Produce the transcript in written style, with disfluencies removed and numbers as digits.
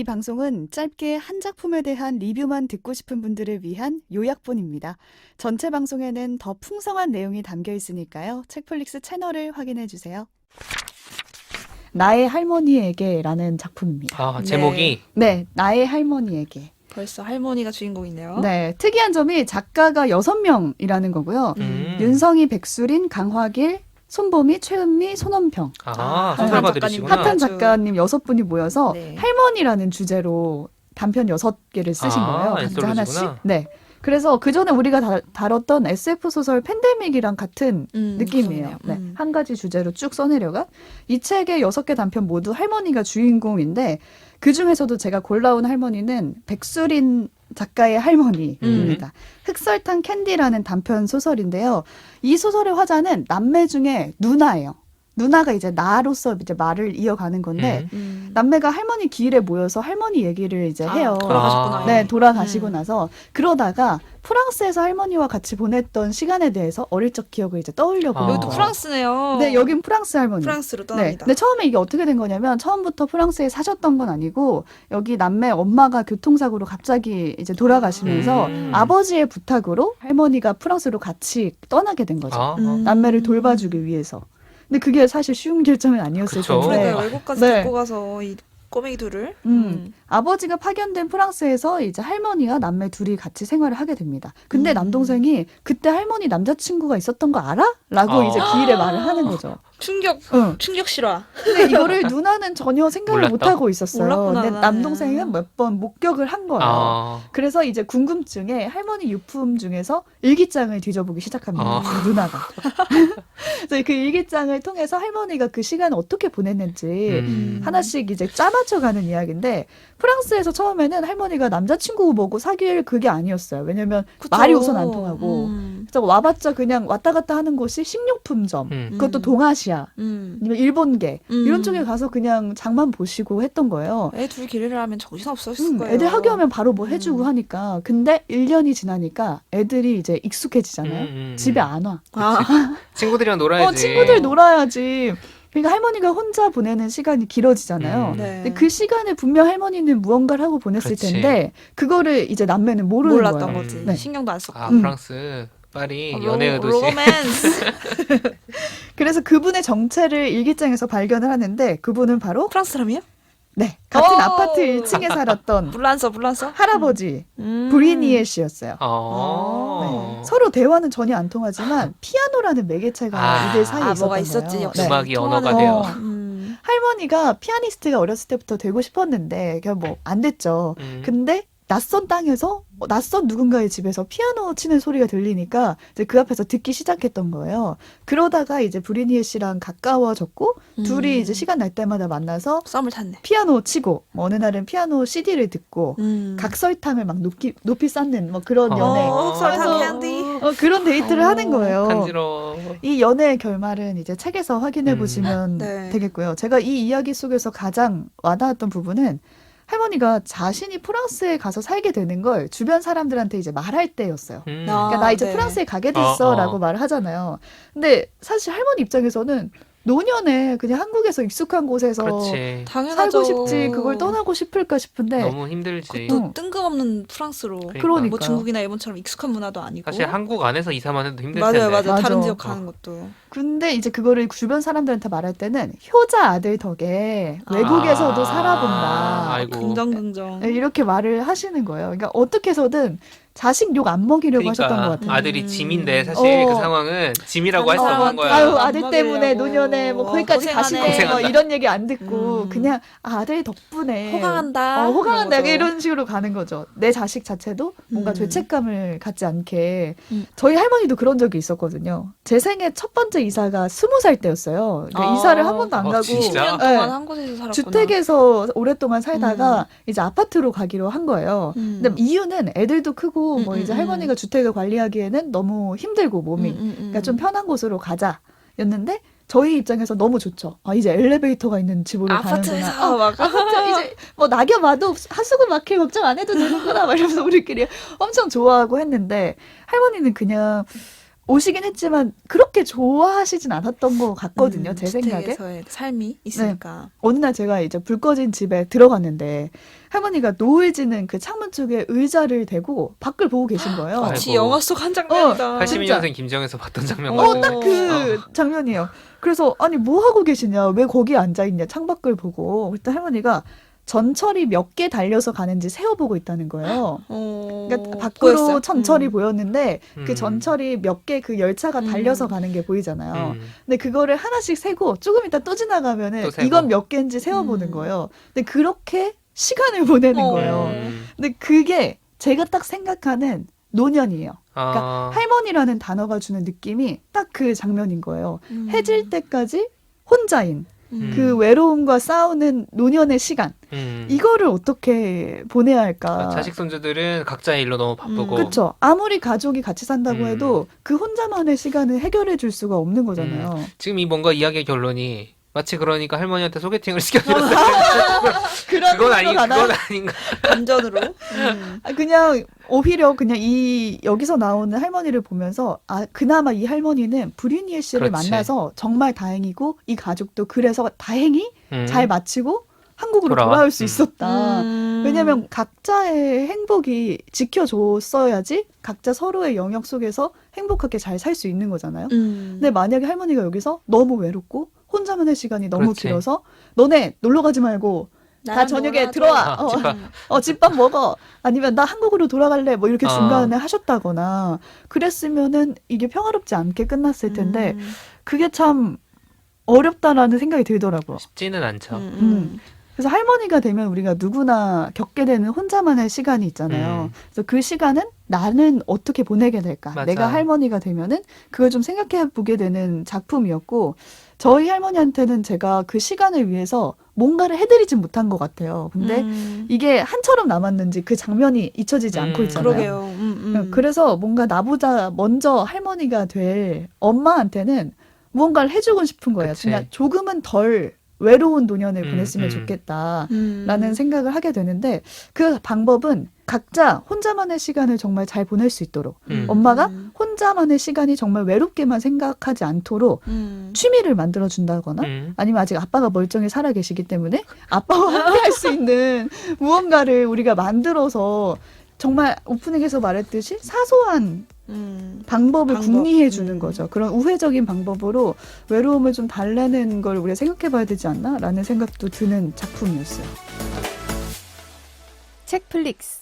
이 방송은 짧게 한 작품에 대한 리뷰만 듣고 싶은 분들을 위한 요약본입니다. 전체 방송에는 더 풍성한 내용이 담겨 있으니까요. 책플릭스 채널을 확인해 주세요. 나의 할머니에게라는 작품입니다. 아, 제목이? 네, 나의 할머니에게. 벌써 할머니가 주인공이네요. 네, 특이한 점이 작가가 6명이라는 거고요. 윤성희, 백수린, 강화길, 손보미, 최은미, 손원평. 아, 핫한 소설가들이시구나. 핫한 작가님 6분이 모여서 네. 할머니라는 주제로 단편 6개를 쓰신 거예요. 각자 엔솔로지구나. 하나씩. 네. 그래서 그 전에 우리가 다뤘던 SF 소설 팬데믹이랑 같은 느낌이에요. 그러네요. 네. 한 가지 주제로 쭉 써내려간. 이 책의 6개 단편 모두 할머니가 주인공인데 그 중에서도 제가 골라온 할머니는 백수린 작가의 할머니입니다. 흑설탕 캔디라는 단편 소설인데요. 이 소설의 화자는 남매 중에 누나예요. 누나가 이제 나로서 이제 말을 이어가는 건데 남매가 할머니 기일에 모여서 할머니 얘기를 이제 해요. 돌아가셨구나. 네, 돌아가시고 나서 그러다가 프랑스에서 할머니와 같이 보냈던 시간에 대해서 어릴 적 기억을 이제 떠올려 보는 여기도 거예요. 프랑스네요. 네, 여긴 프랑스 할머니. 프랑스로 네. 떠납니다. 근데 처음에 이게 어떻게 된 거냐면 처음부터 프랑스에 사셨던 건 아니고 여기 남매 엄마가 교통사고로 갑자기 이제 돌아가시면서 아버지의 부탁으로 할머니가 프랑스로 같이 떠나게 된 거죠. 아, 남매를 돌봐주기 위해서. 근데 그게 사실 쉬운 결정은 아니었을 그쵸. 텐데. 그러니까 외국까지 네. 데리고 가서 이 꼬맹이 둘을 아버지가 파견된 프랑스에서 이제 할머니와 남매 둘이 같이 생활을 하게 됩니다. 근데 남동생이 그때 할머니 남자친구가 있었던 거 알아? 라고 이제 기일에 말을 하는 거죠. 충격 실화. 근데 이거를 누나는 전혀 생각을 몰랐다? 못 하고 있었어요. 몰랐구나, 근데 나는. 남동생은 몇 번 목격을 한 거예요. 아, 그래서 이제 궁금증에 할머니 유품 중에서 일기장을 뒤져보기 시작합니다. 누나가. 그래서 그 일기장을 통해서 할머니가 그 시간을 어떻게 보냈는지 하나씩 이제 짜맞춰가는 이야기인데 프랑스에서 처음에는 할머니가 남자친구 보고 사귈 그게 아니었어요. 왜냐면 그쵸. 말이 우선 안 통하고. 그래서 와봤자 그냥 왔다 갔다 하는 곳이 식료품점, 그것도 동아시아, 아니면 일본계 이런 쪽에 가서 그냥 장만 보시고 했던 거예요. 애 둘 기르려 하면 정신없었을 거예요. 애들 학교하면 바로 뭐 해주고 하니까. 근데 1년이 지나니까 애들이 이제 익숙해지잖아요. 집에 안 와. 친구들이랑 놀아야지. 친구들 놀아야지. 그러니까 할머니가 혼자 보내는 시간이 길어지잖아요. 네. 근데 그 시간에 분명 할머니는 무언가를 하고 보냈을 그렇지. 텐데 그거를 이제 남매는 모르는 몰랐던 거예요. 거지. 네. 신경도 안 썼고. 아, 프랑스, 파리, 연애의 도시. 로맨스. 그래서 그분의 정체를 일기장에서 발견을 하는데 그분은 바로 프랑스 사람이에요? 네, 같은 오! 아파트 1층에 살았던 불란서. 할아버지 브리니에 씨였어요. 아, 네. 서로 대화는 전혀 안 통하지만 피아노라는 매개체가 이들 사이에 있었던 뭐가 있었지 거예요. 역시. 네. 음악이 통하는 언어가 거. 돼요. 할머니가 피아니스트가 어렸을 때부터 되고 싶었는데 그냥 뭐 안 됐죠. 근데 낯선 땅에서 낯선 누군가의 집에서 피아노 치는 소리가 들리니까 이제 그 앞에서 듣기 시작했던 거예요. 그러다가 이제 브리니에 씨랑 가까워졌고 둘이 이제 시간 날 때마다 만나서 썸을 탔네. 피아노 치고 뭐 어느 날은 피아노 CD를 듣고 각설탕을 막 높이 쌓는 뭐 그런 연애. 흑설탕 그래서 캔디. 그런 데이트를 하는 거예요. 간지러워. 이 연애의 결말은 이제 책에서 확인해 보시면 네. 되겠고요. 제가 이 이야기 속에서 가장 와닿았던 부분은 할머니가 자신이 프랑스에 가서 살게 되는 걸 주변 사람들한테 이제 말할 때였어요. 그러니까 나 이제 네. 프랑스에 가게 됐어라고 말을 하잖아요. 근데 사실 할머니 입장에서는 노년에 그냥 한국에서 익숙한 곳에서 그렇지. 당연하죠. 살고 싶지 그걸 떠나고 싶을까 싶은데 너무 힘들지. 또 뜬금없는 프랑스로. 그러니까. 뭐 중국이나 일본처럼 익숙한 문화도 아니고. 사실 한국 안에서 이사만 해도 힘들 맞아요, 텐데. 맞아요. 다른 맞아. 지역 가는 것도. 근데 이제 그거를 주변 사람들한테 말할 때는 효자 아들 덕에 외국에서도 살아본다. 아이고. 긍정. 네, 이렇게 말을 하시는 거예요. 그러니까 어떻게 해서든 자식 욕 안 먹이려고 그러니까 하셨던 것 같아요. 아들이 짐인데 사실 그 상황은 짐이라고 할 수 없는 거야. 아유 안 아들 때문에 먹이려고. 노년에 뭐 거기까지 고생하네. 가시네 뭐 고생한다. 이런 얘기 안 듣고 그냥 아들 덕분에 호강한다. 호강한다 이런 거죠. 이런 식으로 가는 거죠. 내 자식 자체도 뭔가 죄책감을 갖지 않게. 음. 저희 할머니도 그런 적이 있었거든요. 제 생애 첫 번째 이사가 20살 때였어요. 그러니까 이사를 한 번도 안 가고 진짜? 10년 동안 네. 한 곳에서 살았구나. 주택에서 오랫동안 살다가 이제 아파트로 가기로 한 거예요. 근데 이유는 애들도 크고 뭐 이제 할머니가 주택을 관리하기에는 너무 힘들고 몸이 그러니까 좀 편한 곳으로 가자였는데 저희 입장에서 너무 좋죠. 아 이제 엘리베이터가 있는 집으로 가는구나. 아파트에서 막 아파트 이제 뭐 낙엽 와도 하수구 막힐 걱정 안 해도 되는구나 막 이러면서 우리끼리 엄청 좋아하고 했는데 할머니는 그냥 오시긴 했지만 그렇게 좋아하시진 않았던 것 같거든요. 제 생각에. 주택에서의 삶이 있으니까. 어느 날 제가 이제 불 꺼진 집에 들어갔는데 할머니가 노을지는 그 창문 쪽에 의자를 대고 밖을 보고 계신 거예요. 마치 아이고. 영화 속 한 장면이다. 82년생 김정에서 봤던 장면 어, 같은데. 딱 그 장면이에요. 그래서 아니 뭐 하고 계시냐, 왜 거기 앉아 있냐, 창밖을 보고. 그때 할머니가 전철이 몇 개 달려서 가는지 세어보고 있다는 거예요. 그러니까 밖으로 보였어요? 전철이 보였는데 그 음. 전철이 몇 개 그 열차가 달려서 가는 게 보이잖아요. 근데 그거를 하나씩 세고 조금 이따 또 지나가면은 또 세고. 이건 몇 개인지 세어보는 음. 거예요. 근데 그렇게 시간을 보내는 어. 거예요. 근데 그게 제가 딱 생각하는 노년이에요. 그러니까 아. 할머니라는 단어가 주는 느낌이 딱 그 장면인 거예요. 음. 해질 때까지 혼자인 음. 그 외로움과 싸우는 노년의 시간, 음. 이거를 어떻게 보내야 할까? 자식 손주들은 각자의 일로 너무 바쁘고. 그렇죠. 아무리 가족이 같이 산다고 음. 해도 그 혼자만의 시간을 해결해 줄 수가 없는 거잖아요. 지금 이 뭔가 이야기의 결론이 마치 그러니까 할머니한테 소개팅을 시켜주었어요. 그런 그건 생각 안 그건 아닌가. 감전으로. 그냥 오히려 그냥 이 여기서 나오는 할머니를 보면서 아 그나마 이 할머니는 브리니에 씨를 그렇지. 만나서 정말 다행이고 이 가족도 그래서 다행히 음. 잘 마치고 한국으로 돌아와. 돌아올 수 있었다. 음. 왜냐하면 각자의 행복이 지켜줬어야지 각자 서로의 영역 속에서 행복하게 잘 살 수 있는 거잖아요. 근데 만약에 할머니가 여기서 너무 외롭고 혼자만의 시간이 너무 그렇지. 길어서 너네 놀러 가지 말고 다 저녁에 들어와. 아, 집밥. 집밥 먹어. 아니면 나 한국으로 돌아갈래. 뭐 이렇게 아. 중간에 하셨다거나 그랬으면은 이게 평화롭지 않게 끝났을 텐데 그게 참 어렵다라는 생각이 들더라고요. 쉽지는 않죠. 그래서 할머니가 되면 우리가 누구나 겪게 되는 혼자만의 시간이 있잖아요. 그래서 그 시간은 나는 어떻게 보내게 될까? 맞아. 내가 할머니가 되면은 그걸 좀 생각해 보게 되는 작품이었고 저희 할머니한테는 제가 그 시간을 위해서 뭔가를 해드리진 못한 것 같아요. 근데 이게 한처럼 남았는지 그 장면이 잊혀지지 않고 있잖아요. 그러게요. 그래서 뭔가 나보다 먼저 할머니가 될 엄마한테는 무언가를 해주고 싶은 거예요. 그치. 그냥 조금은 덜 외로운 노년을 보냈으면 음. 좋겠다라는 생각을 하게 되는데 그 방법은 각자 혼자만의 시간을 정말 잘 보낼 수 있도록 엄마가 혼자만의 시간이 정말 외롭게만 생각하지 않도록 취미를 만들어준다거나 아니면 아직 아빠가 멀쩡히 살아 계시기 때문에 아빠와 함께 할 수 있는 무언가를 우리가 만들어서 정말 오프닝에서 말했듯이 사소한 방법을 궁리해 주는 거죠. 그런 우회적인 방법으로 외로움을 좀 달래는 걸 우리가 생각해 봐야 되지 않나? 라는 생각도 드는 작품이었어요. 책플릭스